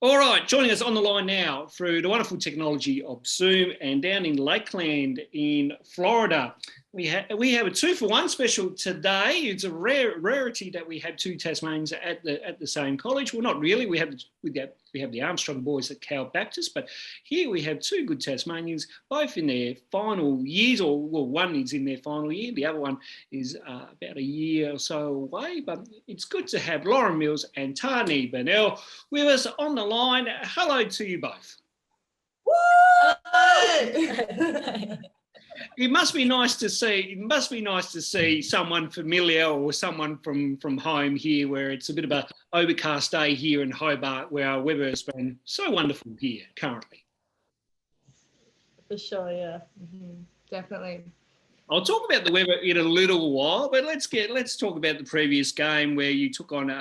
All right, joining us on the line now through the wonderful technology of Zoom and down in Lakeland in Florida. We have a 2-for-1 special today. It's a rarity that we have two Tasmanians at the same college. Well, not really. We have the Armstrong boys at Cal Baptist, but here we have two good Tasmanians, both in their final years, or well, one is in their final year, the other one is about a year or so away. But it's good to have Lauren Mills and Tahanee Bennell with us on the line. Hello to you both. It must be nice to see someone familiar or someone from home here, where it's a bit of a overcast day here in Hobart, where our weather has been so wonderful here currently. For sure, yeah, definitely. I'll talk about the weather in a little while, but let's talk about the previous game where you took on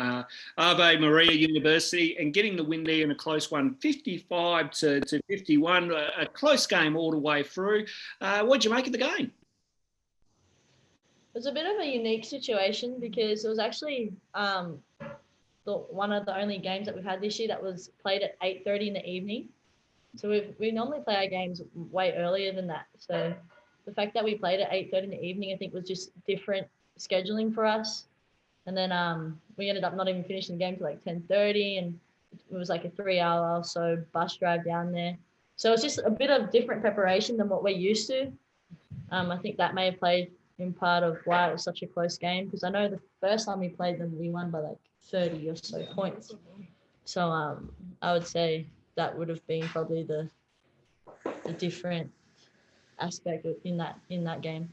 Ave Maria University and getting the win there in a close one, 55 to 51, a close game all the way through. What did you make of the game? It was a bit of a unique situation because it was actually one of the only games that we've had this year that was played at 8:30 in the evening. So we normally play our games way earlier than that. So the fact that we played at 8:30 in the evening, I think, was just different scheduling for us. And then we ended up not even finishing the game till like 10:30, and it was like a 3-hour or so bus drive down there. So it's just a bit of different preparation than what we're used to. I think that may have played in part of why it was such a close game, because I know the first time we played them, we won by like 30 or so points. So I would say that would have been probably the different aspect in that game.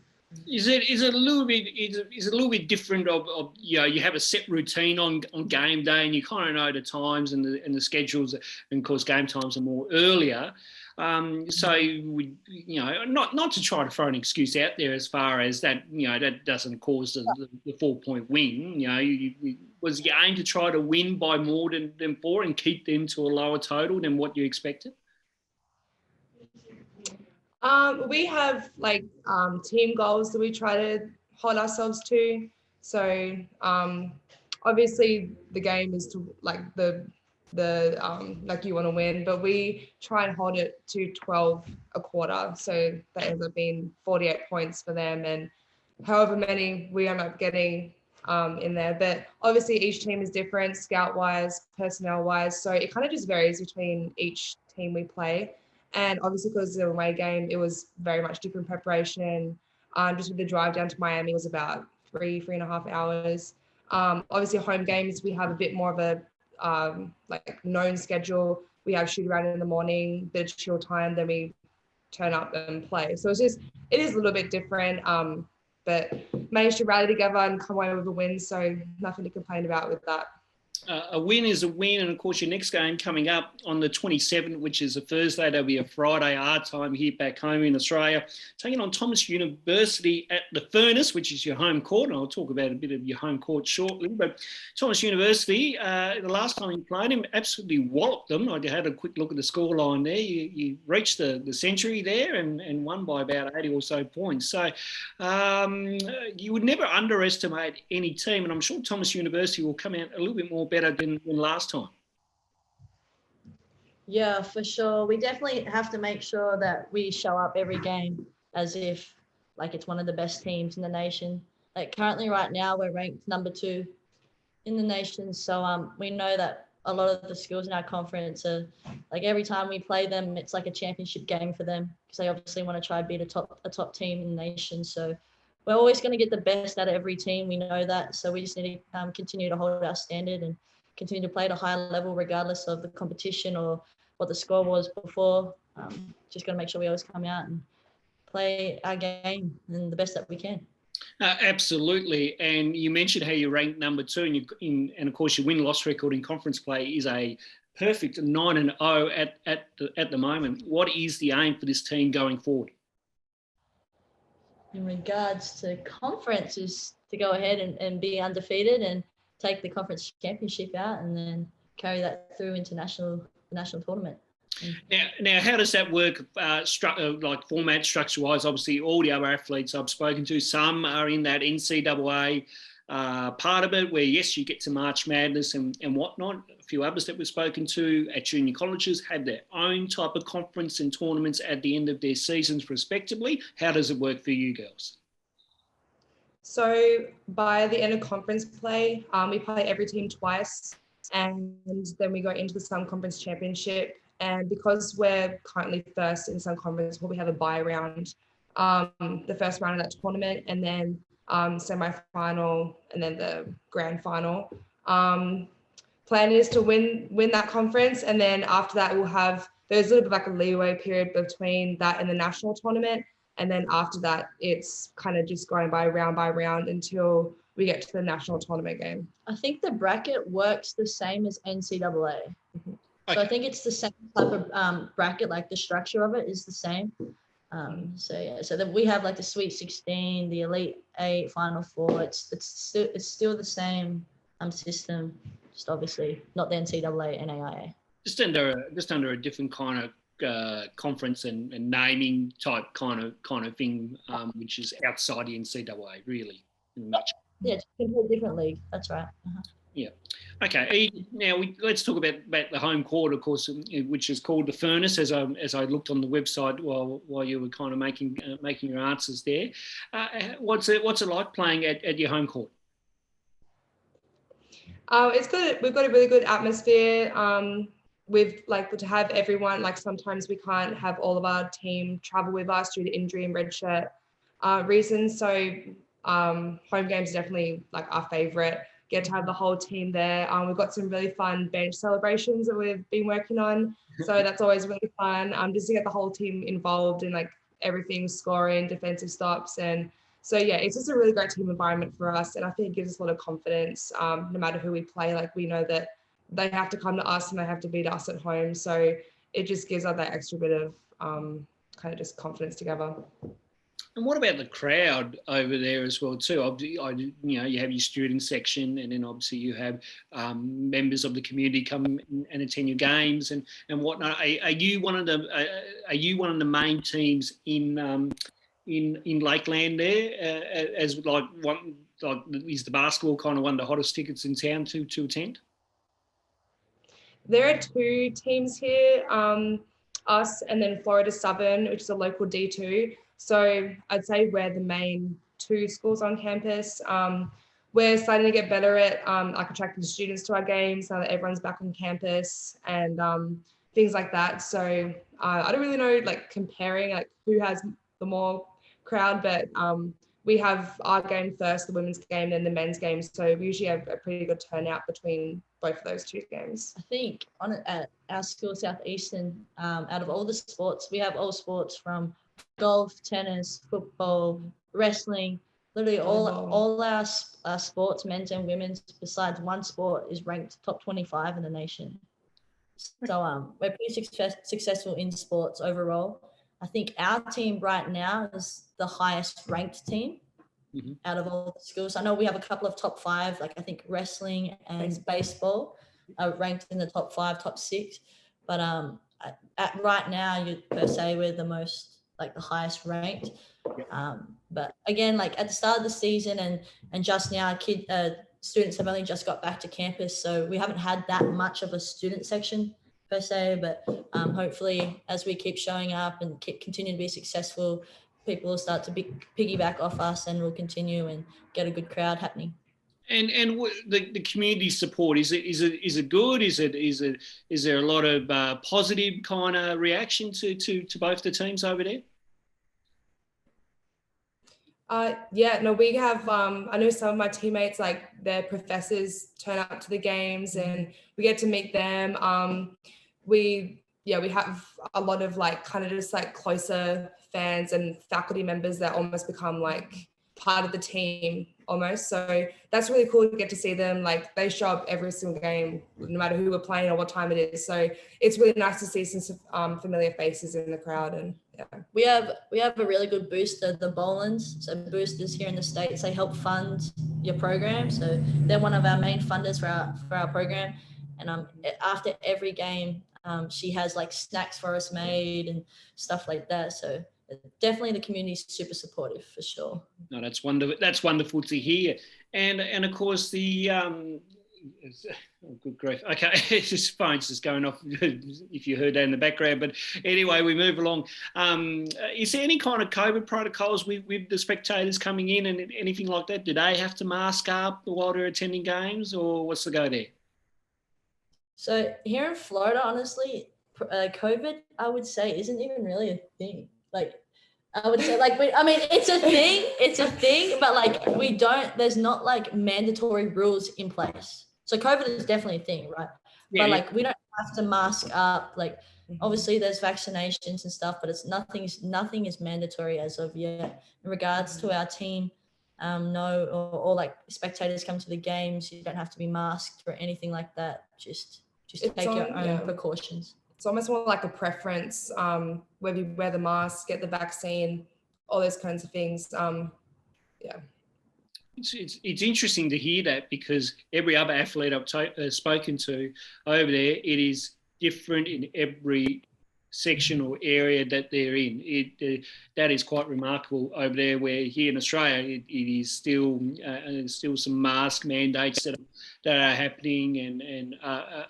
Is it a little bit different of you have a set routine on game day and you kind of know the times and the schedules, and of course game times are more earlier. So we not to try to throw an excuse out there as far as that that doesn't cause the 4-point win. Was your aim to try to win by more than 4 and keep them to a lower total than what you expected? We have team goals that we try to hold ourselves to. So obviously the game is to you want to win, but we try and hold it to 12 a quarter. So that ends up being 48 points for them, and however many we end up getting in there. But obviously each team is different, scout wise, personnel wise. So it kind of just varies between each team we play. And obviously, because it's an away game, it was very much different preparation. Just with the drive down to Miami was about 3.5 hours. Obviously, home games, we have a bit more of a known schedule. We have shoot around in the morning, bit of chill time, then we turn up and play. So it is a little bit different, but managed to rally together and come away with a win. So nothing to complain about with that. A win is a win, and of course your next game coming up on the 27th, which is a Thursday. That'll be a Friday our time here back home in Australia, taking on Thomas University at the Furnace, which is your home court, and I'll talk about a bit of your home court shortly. But Thomas University, the last time you played him, absolutely walloped them. I had a quick look at the scoreline there. You reached the century there and won by about 80 or so points. So you would never underestimate any team, and I'm sure Thomas University will come out a little bit more better than last time. Yeah, for sure. We definitely have to make sure that we show up every game as if it's one of the best teams in the nation. Currently right now we're ranked number 2 in the nation. So we know that a lot of the schools in our conference are every time we play them, it's like a championship game for them, because they obviously want to try to beat a top team in the nation. So we're always going to get the best out of every team. We know that. So we just need to continue to hold our standard and continue to play at a high level, regardless of the competition or what the score was before. Just got to make sure we always come out and play our game and the best that we can. Absolutely. And you mentioned how you ranked number 2, and of course your win-loss record in conference play is a perfect 9-0 at the moment. What is the aim for this team going forward? In regards to conference, is to go ahead and be undefeated and take the conference championship out, and then carry that through into the national tournament. Now, how does that work? Format structure-wise, obviously all the other athletes I've spoken to, some are in that NCAA part of it, where yes, you get to March Madness and whatnot. A few others that we've spoken to at junior colleges have their own type of conference and tournaments at the end of their seasons respectively. How does it work for you girls? So by the end of conference play, we play every team twice, and then we go into the Sun Conference Championship. And because we're currently first in Sun Conference, we'll have a bye round, the first round of that tournament, and then semi-final, and then the grand final. Plan is to win that conference, and then after that we'll have, there's a little bit like a leeway period between that and the national tournament, and then after that it's kind of just going by round until we get to the national tournament game. I think the bracket works the same as NCAA. So I think it's the same type of bracket, like the structure of it is the same. So that we have like the Sweet 16, the Elite 8, Final 4. It's still the same system, just obviously not the NCAA and AIA. Just under a different kind of conference and naming type kind of thing, which is outside the NCAA, really. Yeah, it's a completely different league. That's right. Yeah. Okay. Now let's talk about the home court, of course, which is called the Furnace. As I looked on the website while you were kind of making your answers there, what's it like playing at your home court? It's good. We've got a really good atmosphere. We've to have everyone. Like sometimes we can't have all of our team travel with us due to injury and redshirt reasons. So home games are definitely like our favorite. Get to have the whole team there. We've got some really fun bench celebrations that we've been working on. So that's always really fun. Just to get the whole team involved in like everything, scoring, defensive stops. And so, yeah, it's just a really great team environment for us. And I think it gives us a lot of confidence. No matter who we play, like we know that they have to come to us and they have to beat us at home. So it just gives us that extra bit of kind of just confidence together. And what about the crowd over there as well too? You have your student section, and then obviously you have members of the community come and attend your games and whatnot. Are you one of the main teams in Lakeland there? As is the basketball kind of one of the hottest tickets in town to attend? There are two teams here, us and then Florida Southern, which is a local D2. So I'd say we're the main two schools on campus. We're starting to get better at attracting students to our games now that everyone's back on campus and things like that. So I don't really know comparing who has the more crowd, but we have our game first, the women's game, then the men's game. So we usually have a pretty good turnout between both of those two games. I think at our school, Southeastern, out of all the sports, we have all sports from golf, tennis, football, wrestling, literally all our sports, men's and women's, besides one sport, is ranked top 25 in the nation. So we're pretty successful in sports overall. I think our team right now is the highest ranked team out of all the schools. I know we have a couple of top 5, I think wrestling and baseball are ranked in the top 5, top 6. But right now, per se, we're the most the highest ranked. But again, at the start of the season and just now, students have only just got back to campus, so we haven't had that much of a student section per se. But hopefully, as we keep showing up and continue to be successful, people will start to piggyback off us, and we'll continue and get a good crowd happening. And the community support, is it good? Is there a lot of positive kind of reaction to both the teams over there? We have, I know some of my teammates, their professors turn up to the games and we get to meet them. We have a lot of closer fans and faculty members that almost become part of the team almost. So that's really cool to get to see them. They show up every single game, no matter who we're playing or what time it is. So it's really nice to see some familiar faces in the crowd. And we have a really good booster, the Bolins. So boosters here in the States, they help fund your program. So they're one of our main funders for our program. And after every game, she has snacks for us made and stuff like that. So definitely the community is super supportive for sure. No, that's wonderful. That's wonderful to hear. And of course the oh, good grief. Okay, it's just phone's just going off if you heard that in the background. But anyway, we move along. Is there any kind of COVID protocols with the spectators coming in and anything like that? Do they have to mask up while they're attending games, or what's the go there? So here in Florida, honestly, COVID, I would say, isn't even really a thing. Like, I would say, like, it's a thing, but like, there's not like mandatory rules in place. So COVID is definitely a thing, right? Yeah, but like, we don't have to mask up. Like, obviously there's vaccinations and stuff, but nothing is mandatory as of yet. In regards to our team, no, or like spectators come to the games, you don't have to be masked or anything like that. Just take your own precautions. It's almost more like a preference, whether you wear the mask, get the vaccine, all those kinds of things. Yeah. It's interesting to hear that, because every other athlete I've spoken to over there, it is different in every section or area that they're in. That is quite remarkable over there, where here in Australia it is still some mask mandates that are happening, and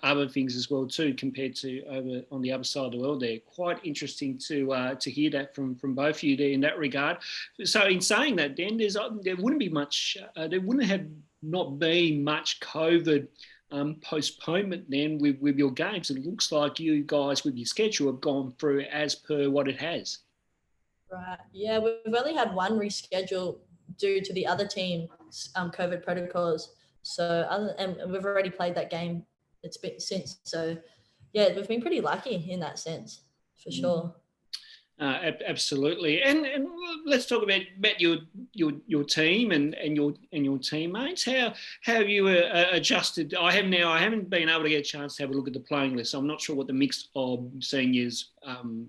other things as well too, compared to over on the other side of the world there. Quite interesting to hear that from both of you there in that regard. So in saying that, then there wouldn't be much, there wouldn't have not been much COVID postponement then with your games. It looks like you guys with your schedule have gone through as per what it has. Right. Yeah, we've only had one reschedule due to the other team's COVID protocols. So and we've already played that game. It's been since. So yeah, we've been pretty lucky in that sense, for sure. Absolutely, and let's talk about your team and your teammates. How have you adjusted? I haven't been able to get a chance to have a look at the playing list, so I'm not sure what the mix of seniors,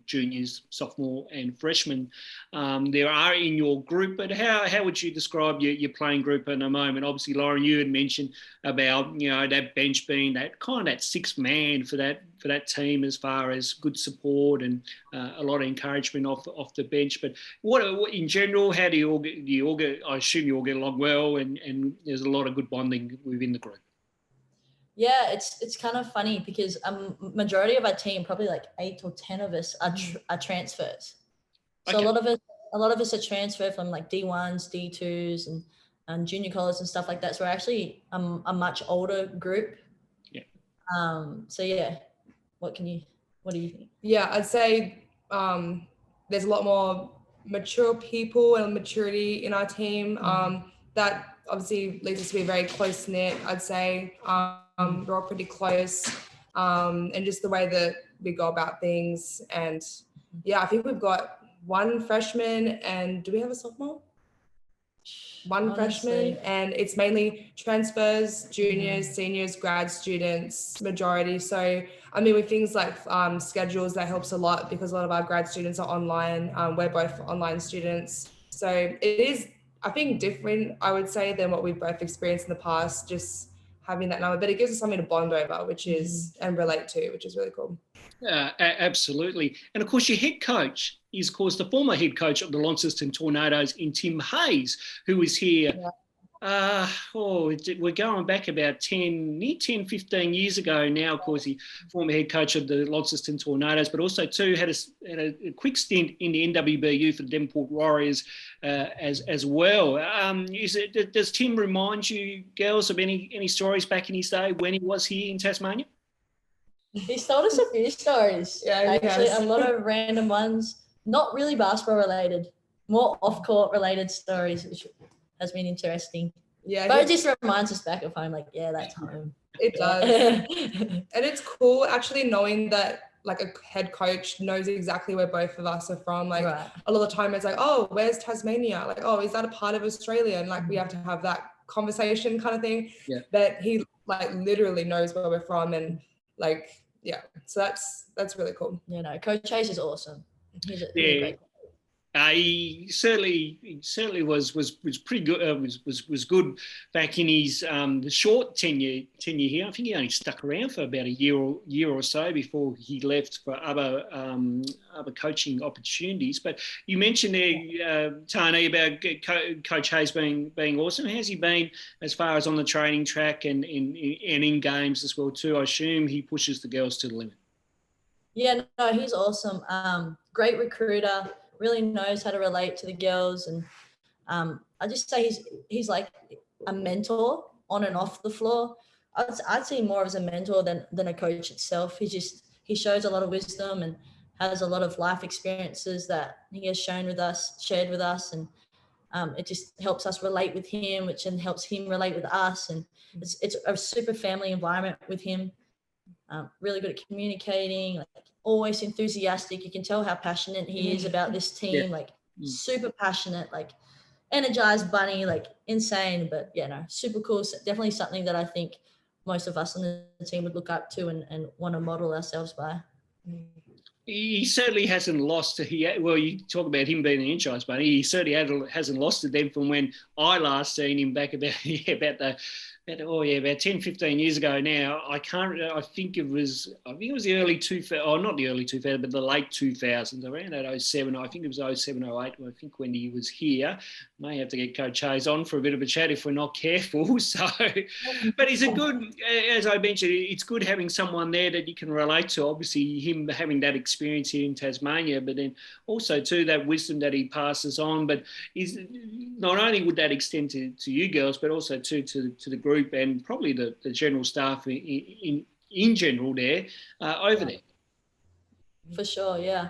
juniors, sophomore, and freshmen there are in your group. But how would you describe your playing group in a moment? Obviously, Lauren, you had mentioned about that bench being that sixth man for that team, as far as good support and a lot of encouragement off the bench. But what in general, how do you all get? I assume you all get along well, and there's a lot of good bonding within the group. Yeah, it's kind of funny because majority of our team, probably like 8 or 10 of us, are transfers. So okay. a lot of us are transferred from like D1s, D2s, and junior college and stuff like that. So we're actually a much older group. Yeah. So yeah, what do you think? Yeah, I'd say there's a lot more mature people and maturity in our team. That obviously leads us to be very close knit, I'd say. We're all pretty close, and just the way that we go about things. And yeah, I think we've got one freshman, and do we have a sophomore? One freshman, and it's mainly transfers, juniors, seniors, grad students, majority. So, I mean, with things like schedules, that helps a lot, because a lot of our grad students are online. We're both online students. So it is, I think, different, I would say, than what we've both experienced in the past, just having that number. But it gives us something to bond over, which is, and relate to, which is really cool. Absolutely. And of course, your head coach is, of course, the former head coach of the Launceston Tornadoes in Tim Hayes, who is here. Yeah. We're going back about 10, 15 years ago now. Of course, he former head coach of the Launceston Tornadoes, but also too had a quick stint in the NWBU for the Devonport Warriors as well. Does Tim remind you, girls, of any stories back in his day when he was here in Tasmania? He's told us a few stories. Yeah, actually, a lot of random ones, not really basketball related, more off-court related stories, which has been interesting. Yeah, but it just reminds us back of home, like, yeah, that's home. It does. And it's cool actually knowing that like a head coach knows exactly where both of us are from. Like a lot of the time it's like, oh, where's Tasmania? Like, oh, is that a part of Australia? And like we have to have that conversation kind of thing. Yeah. But he like literally knows where we're from, and like, yeah. So that's really cool. Coach Hayes is awesome. He's a great coach. He certainly was pretty good. Was good back in his the short tenure here. I think he only stuck around for about a year or so before he left for other coaching opportunities. But you mentioned there, Tahanee, about Coach Hayes being awesome. How's he been as far as on the training track and in games as well too? I assume he pushes the girls to the limit. Yeah, no, he's awesome. Great recruiter. Really knows how to relate to the girls, and I just say he's like a mentor on and off the floor. I'd see him more as a mentor than a coach itself. He shows a lot of wisdom and has a lot of life experiences that he has shared with us, and it just helps us relate with him, which then helps him relate with us, and it's a super family environment with him. Really good at communicating, like always enthusiastic. You can tell how passionate he is about this team, like super passionate, like energized bunny, like insane. But yeah, no, super cool. So definitely something that I think most of us on the team would look up to and want to model ourselves by. He certainly hasn't lost. You talk about him being an energized bunny. He certainly hasn't lost to them from when I last seen him back about 10, 15 years ago now. I think it was the early 2000s, not the early 2000s, but the late 2000s, around that 07. I think it was 07, 08, I think, when he was here. May have to get Coach Hayes on for a bit of a chat if we're not careful. So, but he's a good, as I mentioned, it's good having someone there that you can relate to. Obviously, him having that experience here in Tasmania, but then also too that wisdom that he passes on. But is not only would that extend to you girls, but also to the group and probably the general staff in general there over there. For sure, yeah.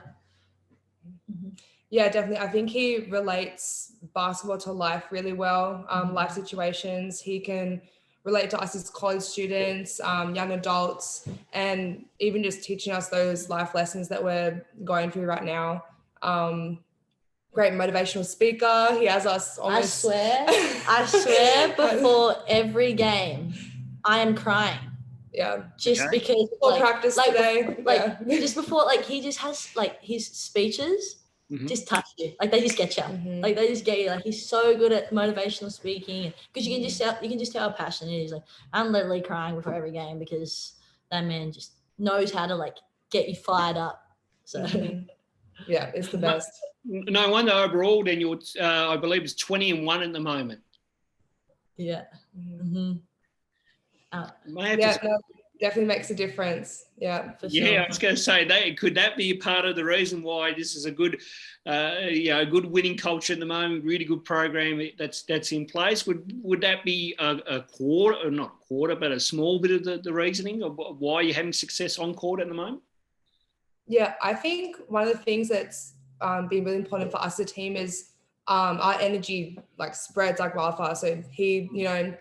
Yeah, definitely. I think he relates basketball to life really well, life situations. He can relate to us as college students, young adults, and even just teaching us those life lessons that we're going through right now. Great motivational speaker. He has us almost... I swear before every game, I am crying. Yeah. Just because before practice today. Just before, he just has his speeches just touch you. They just get you. They just get you. He's so good at motivational speaking, because you can just tell how passionate he is. I'm literally crying before every game because that man just knows how to get you fired up. So yeah, it's the best. No wonder overall then you're, I believe it's 20-1 at the moment. Yeah. Definitely makes a difference. Yeah, for sure. Yeah, I was going to say could that be a part of the reason why this is a good, good winning culture at the moment, really good program that's in place? Would that be a quarter, or not a quarter, but a small bit of the reasoning of why you're having success on court at the moment? Yeah, I think one of the things that's been really important for us as a team is our energy spreads like wildfire. So he,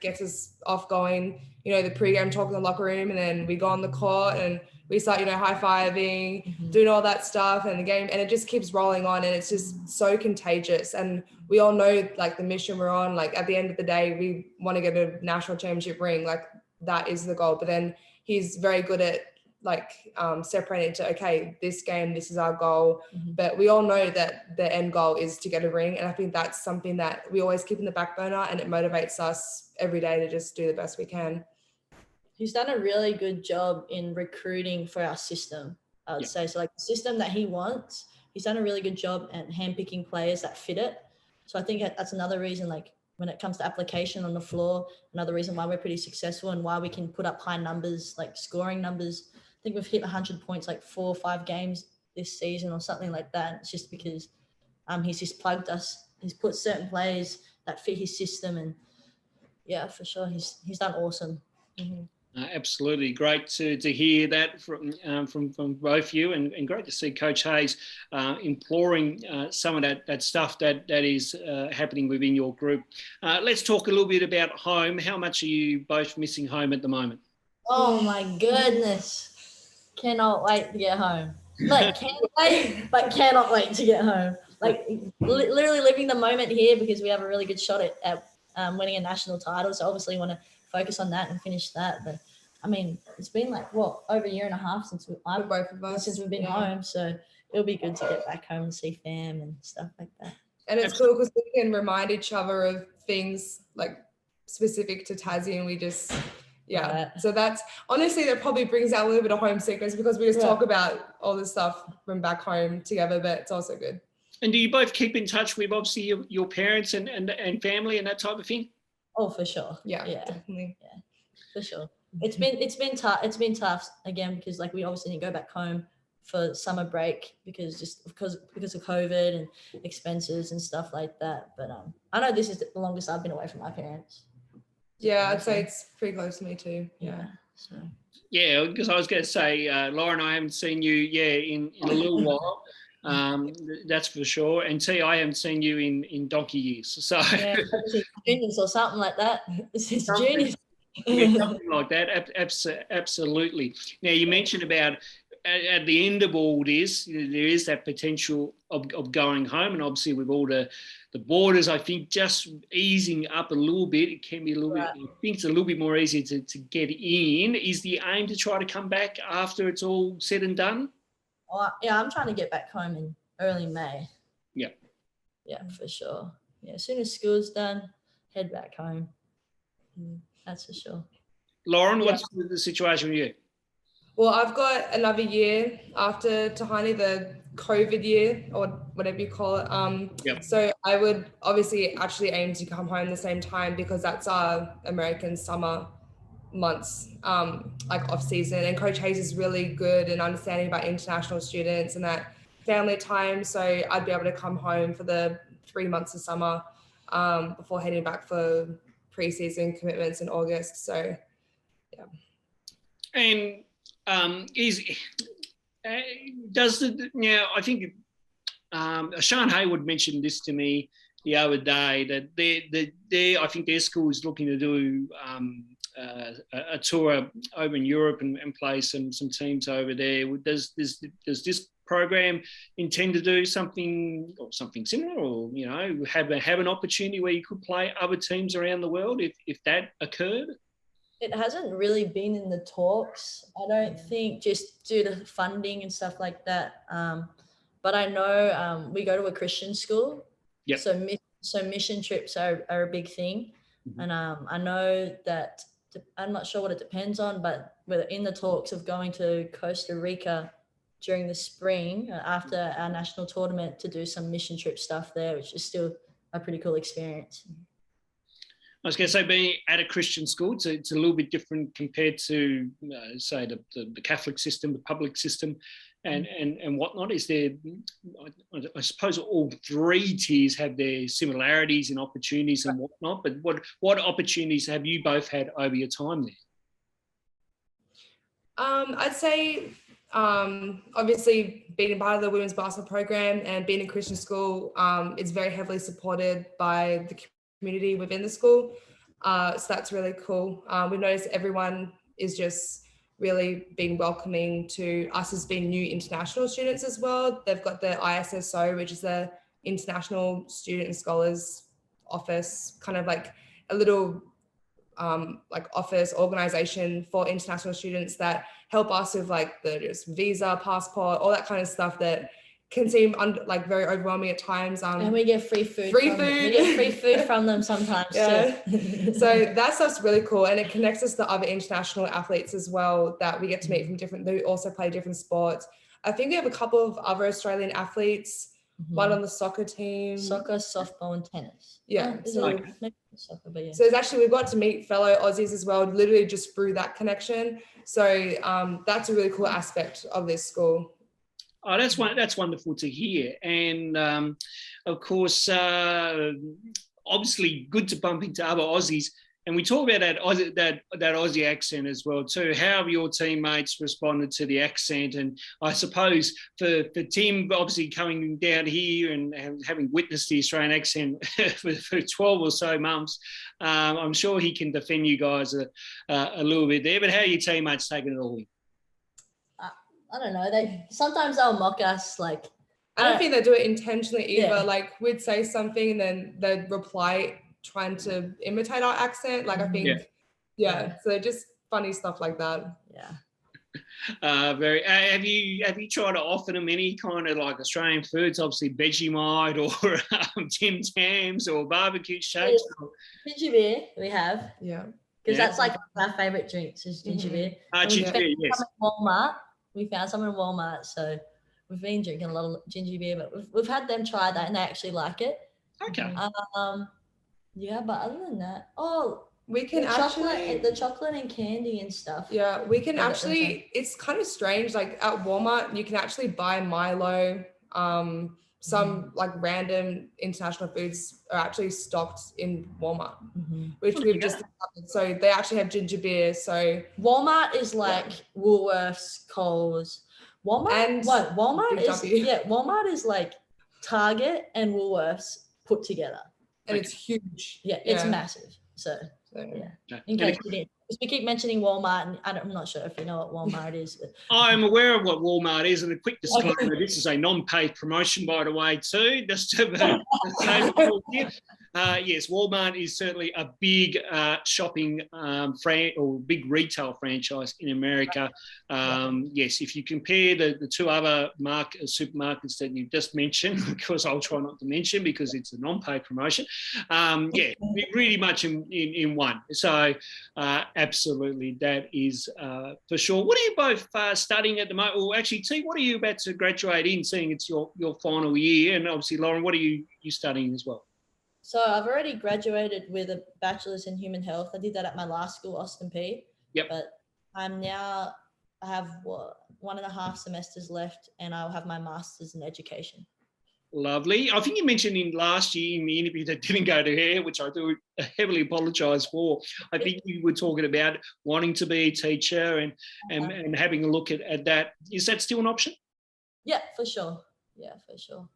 gets us off going, the pre-game talk in the locker room, and then we go on the court and we start, high-fiving, doing all that stuff, and the game, and it just keeps rolling on, and it's just so contagious. And we all know the mission we're on. At the end of the day, we want to get a national championship ring. That is the goal. But then he's very good at separating to, okay, this game, this is our goal. But we all know that the end goal is to get a ring. And I think that's something that we always keep in the back burner, and it motivates us every day to just do the best we can. He's done a really good job in recruiting for our system, I would say. So the system that he wants, he's done a really good job at handpicking players that fit it. So I think that's another reason, when it comes to application on the floor, another reason why we're pretty successful and why we can put up high numbers, scoring numbers. I think we've hit 100 points 4 or 5 games this season or something like that. It's just because he's just plugged us. He's put certain players that fit his system, and yeah, for sure, he's done awesome. Absolutely, great to hear that from both you, and great to see Coach Hayes imploring some of that stuff that is happening within your group. Let's talk a little bit about home. How much are you both missing home at the moment? Oh my goodness. Cannot wait to get home. Can't wait, but cannot wait to get home. Literally living the moment here, because we have a really good shot at winning a national title. So obviously want to focus on that and finish that. But I mean, it's been like over a year and a half since For both of us. since we've been home, so it'll be good to get back home and see fam and stuff like that. And it's cool because we can remind each other of things like specific to Tassie, and we just, Right. So that's, honestly, that probably brings out a little bit of homesickness because we just talk about all this stuff from back home together, but it's also good. And do you both keep in touch with obviously your parents and family and that type of thing? Oh, for sure. Yeah, definitely. Yeah, for sure. It's been tough. It's been tough again because like we obviously didn't go back home for summer break because of COVID and expenses and stuff like that. But I know this is the longest I've been away from my parents. Yeah, I'd say it's pretty close to me too. Yeah. So. Yeah, because I was going to say, Lauren, I haven't seen you, in a little while. That's for sure. And T, I haven't seen you in donkey years. So juniors or something like that. It's juniors. Yeah, something like that. Absolutely. Now you mentioned about at the end of all this, there is that potential of going home, and obviously with all the borders, I think just easing up a little bit, it can be a little bit. I think it's a little bit more easier to get in. Is the aim to try to come back after it's all said and done? Yeah, I'm trying to get back home in early May. Yeah. Yeah, for sure. Yeah, as soon as school's done, head back home. That's for sure. Lauren, what's the situation with you? Well, I've got another year after Tahanee, the COVID year or whatever you call it. So I would obviously actually aim to come home the same time because that's our American summer months, like off season. And Coach Hayes is really good and understanding about international students and that family time. So I'd be able to come home for the 3 months of summer before heading back for pre-season commitments in August. So, yeah. And I think Sean Hayward mentioned this to me the other day that I think their school is looking to do a tour over in Europe and play some teams over there. Does this program intend to do something similar, or have an opportunity where you could play other teams around the world if that occurred? It hasn't really been in the talks, I don't think, just due to funding and stuff like that. But I know we go to a Christian school. Yep. So mission trips are a big thing. Mm-hmm. And I know that I'm not sure what it depends on, but we're in the talks of going to Costa Rica during the spring after our national tournament to do some mission trip stuff there, which is still a pretty cool experience. I was going to say, being at a Christian school, it's a little bit different compared to, say, the Catholic system, the public system, and whatnot. Is there? I suppose all three tiers have their similarities and opportunities and whatnot. But what opportunities have you both had over your time there? I'd say, obviously, being part of the women's basketball program and being in Christian school, it's very heavily supported by the community within the school. So that's really cool. We've noticed everyone is just really been welcoming to us as being new international students as well. They've got the ISSO, which is the International Student and Scholars Office, kind of like a little like office organization for international students that help us with like the just visa, passport, all that kind of stuff that can seem like very overwhelming at times. And we get free food. We get free food from them sometimes too. So that stuff's really cool, and it connects us to other international athletes as well that we get to meet from they also play different sports. I think we have a couple of other Australian athletes, one on the soccer team. Soccer, softball, and tennis. Yeah. Soccer, but yeah. So it's actually, we've got to meet fellow Aussies as well, literally just through that connection. So that's a really cool aspect of this school. Oh, that's wonderful to hear. And of course, obviously good to bump into other Aussies. And we talk about that Aussie accent as well too. How have your teammates responded to the accent? And I suppose for Tim, obviously coming down here and having witnessed the Australian accent for 12 or so months, I'm sure he can defend you guys a little bit there. But how are your teammates taking it all in? I don't know. Sometimes they'll mock us. Like, I don't think they do it intentionally either. Yeah. Like, we'd say something and then they'd reply trying to imitate our accent. Like, I think, so they just funny stuff like that. Yeah. Have you tried to offer them any kind of like Australian foods? Obviously, Vegemite or Tim Tams or barbecue shakes. Ginger beer we have. Yeah. Because that's like our favourite drinks is ginger beer. Ginger beer, yes. We found some in Walmart, so we've been drinking a lot of ginger beer, but we've had them try that and they actually like it. Okay. Yeah, but other than that, we can the chocolate and candy and stuff. Yeah, we can actually. It's kind of strange. Like at Walmart, you can actually buy Milo. Some like random international foods are actually stocked in Walmart, which we've just discovered. So they actually have ginger beer. So Walmart is like Woolworths, Coles. Walmart is like Target and Woolworths put together. And it's huge. Yeah, it's massive. So yeah. In case you didn't. Because we keep mentioning Walmart, and I'm not sure if you know what Walmart is. But I'm aware of what Walmart is, and a quick disclaimer: this is a non-paid promotion, by the way, too. Just to say, yes, Walmart is certainly a big shopping or big retail franchise in America. Yes, if you compare the two other supermarkets that you've just mentioned, because I'll try not to mention because it's a non-paid promotion, really much in one. So. Absolutely, that is for sure. What are you both studying at the moment? Well, actually, T, what are you about to graduate in, seeing it's your final year? And obviously, Lauren, what are you studying as well? So I've already graduated with a bachelor's in human health. I did that at my last school, Austin P. Yep. But I have 1.5 semesters left, and I'll have my master's in education. Lovely. I think you mentioned in last year in the interview that didn't go to air, which I do heavily apologise for. I think you were talking about wanting to be a teacher and having a look at that. Is that still an option? Yeah, for sure. Yeah, for sure.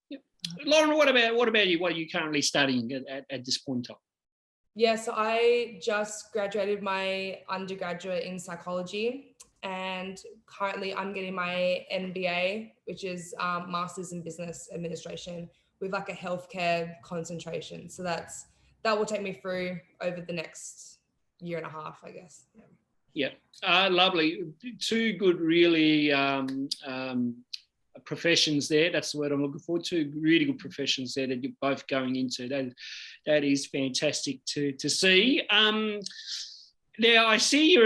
Yeah. Lauren, what about you? What are you currently studying at this point in time? Yeah, so I just graduated my undergraduate in psychology. And currently I'm getting my MBA, which is Masters in Business Administration with like a healthcare concentration. So that will take me through over the next 1.5 years, I guess. Yeah, lovely. Two good, really professions there. That's the word I'm looking for. Two really good professions there that you're both going into. That is fantastic to see. Now I see you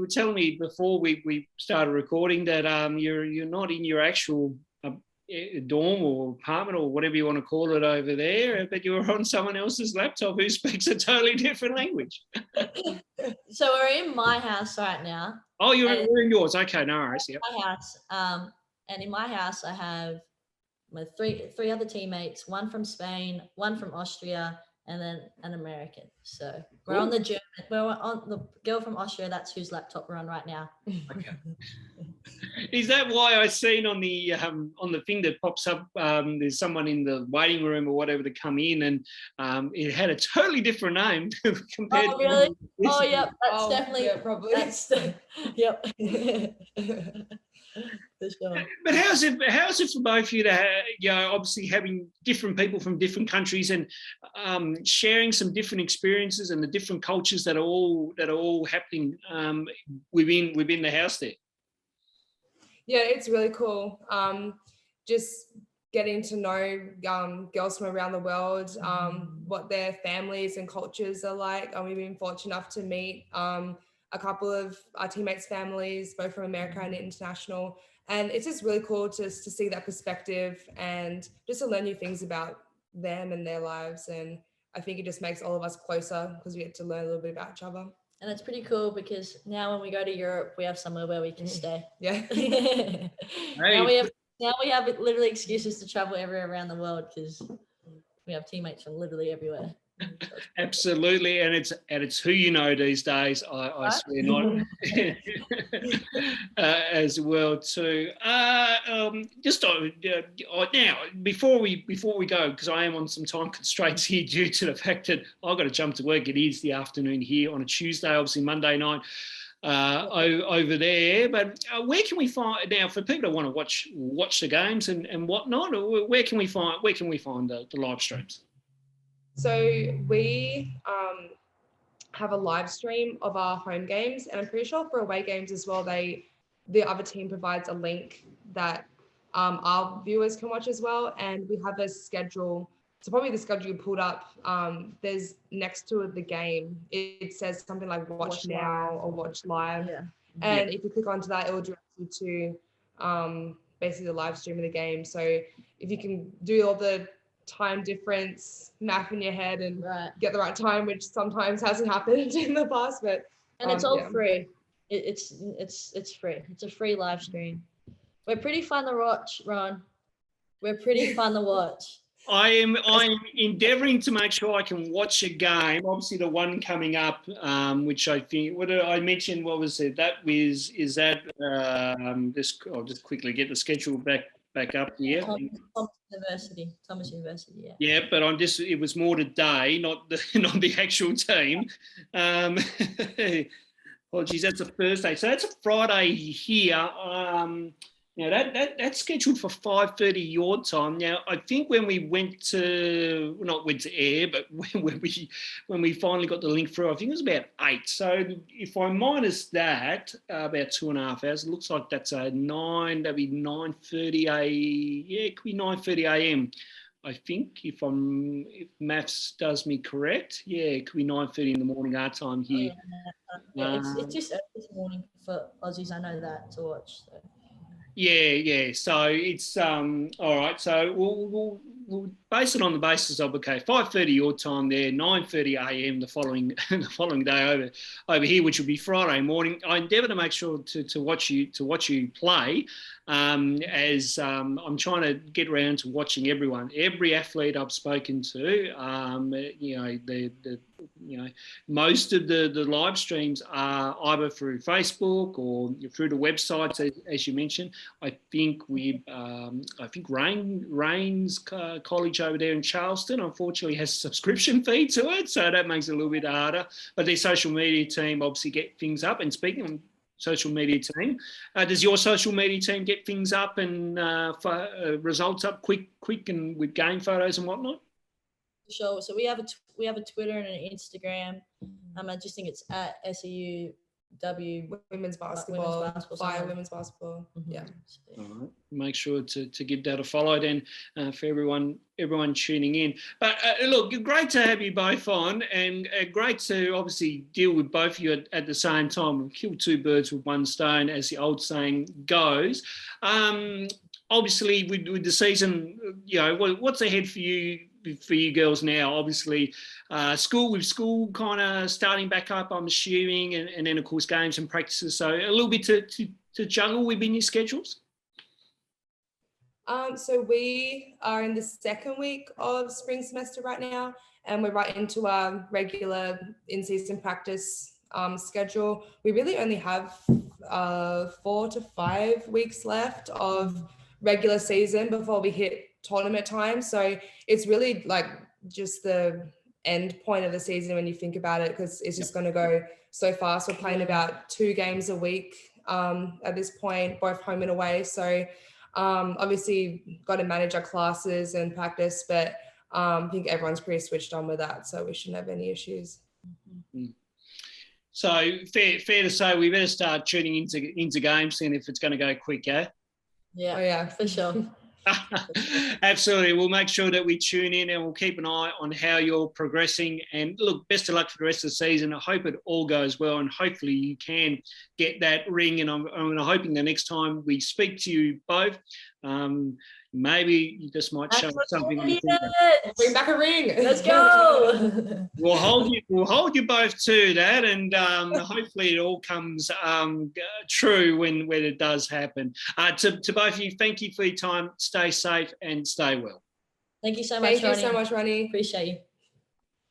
were telling me before we started recording that you're not in your actual dorm or apartment or whatever you want to call it over there, but you're on someone else's laptop who speaks a totally different language. So we're in my house right now. Oh, we're in yours. Okay, no worries. Yep. My house. And in my house I have my three other teammates, one from Spain, one from Austria, and then an American. So we're on the German. We're on the girl from Austria. That's whose laptop we're on right now. Okay. Is that why I seen on the thing that pops up? There's someone in the waiting room or whatever to come in, and it had a totally different name compared. Oh, really? Oh, yep. That's definitely. Yeah, probably. Yep. But how's it for both of you to obviously having different people from different countries and sharing some different experiences and the different cultures that are all happening within the house there? Yeah, it's really cool. Just getting to know girls from around the world, what their families and cultures are like. We've been fortunate enough to meet a couple of our teammates' families, both from America and international. And it's just really cool to see that perspective and just to learn new things about them and their lives. And I think it just makes all of us closer because we get to learn a little bit about each other. And it's pretty cool because now when we go to Europe, we have somewhere where we can stay. Yeah. Now we have literally excuses to travel everywhere around the world because we have teammates from literally everywhere. Absolutely, and it's who you know these days. I swear not. As well too. Just now before we go, because I am on some time constraints here due to the fact that I've got to jump to work. It is the afternoon here on a Tuesday, obviously Monday night over there. But where can we find now for people that want to watch the games and whatnot? Where can we find the live streams? So we have a live stream of our home games, and I'm pretty sure for away games as well, the other team provides a link that our viewers can watch as well. And we have a schedule. So probably the schedule you pulled up, there's next to the game, it says something like watch now live. or watch live. Yeah. And if you click onto that, it will direct you to basically the live stream of the game. So if you can do all the time difference math in your head and get the right time, which sometimes hasn't happened in the past, but and it's all free. It's free. It's a free live stream. We're pretty fun to watch, Ron. We're pretty fun to watch. I am endeavouring to make sure I can watch a game. Obviously, the one coming up, which I think, what did I mention? What was it? I'll just quickly get the schedule back up here. Thomas University, yeah. Yeah, but it was more today, not the actual team. Apologies, that's a Thursday. So that's a Friday here. Now that's scheduled for 5:30 your time. Now I think when we went to air, but when we finally got the link through, I think it was about 8. So if I minus that, about 2.5 hours, it looks like that's a 9. That'd be 9:30 it could be 9:30 a.m. I think if maths does me correct, it could be 9:30 in the morning our time here. It's just this morning for Aussies. I know that to watch. So. Yeah. So it's all right. So we'll base it on the basis of 5:30 your time there, 9:30 a.m. the following day over here, which will be Friday morning. I endeavour to make sure to watch you play, as I'm trying to get around to watching every athlete I've spoken to. Most of the live streams are either through Facebook or through the websites, as you mentioned. I think Rain's college over there in Charleston, unfortunately, has a subscription fee to it, so that makes it a little bit harder. But their social media team obviously get things up. And speaking of social media team, does your social media team get things up and results up quick and with game photos and whatnot? Sure. So we have a Twitter and an Instagram. I just think it's at SEUW women's basketball, via women's basketball. Mm-hmm. Yeah. All right. Make sure to give that a follow then, for everyone tuning in. But look, great to have you both on, and great to obviously deal with both of you at the same time. We'll kill two birds with one stone, as the old saying goes. Obviously, with the season, what's ahead for you girls now? Obviously, school kind of starting back up, I'm assuming, and then of course games and practices. So a little bit to juggle within your schedules. So we are in the second week of spring semester right now, and we're right into our regular in-season practice schedule. We really only have 4 to 5 weeks left of regular season before we hit tournament time. So it's really like just the end point of the season when you think about it, because it's just going to go so fast. We're playing about 2 games a week at this point, both home and away. So obviously got to manage our classes and practice, but I think everyone's pretty switched on with that, so we shouldn't have any issues. Mm-hmm. So fair to say we better start tuning into games then if it's going to go quick, yeah? Yeah, oh, yeah, for sure. Absolutely. We'll make sure that we tune in and we'll keep an eye on how you're progressing. And look, best of luck for the rest of the season. I hope it all goes well, and hopefully you can get that ring. And I'm hoping the next time we speak to you both, maybe you just might show something. Bring back a ring. Let's go. We'll hold you both to that, and hopefully it all comes true when it does happen. To both of you, thank you for your time. Stay safe and stay well. Thank you so much, Ronnie. Thank you so much, Ronnie. Appreciate you.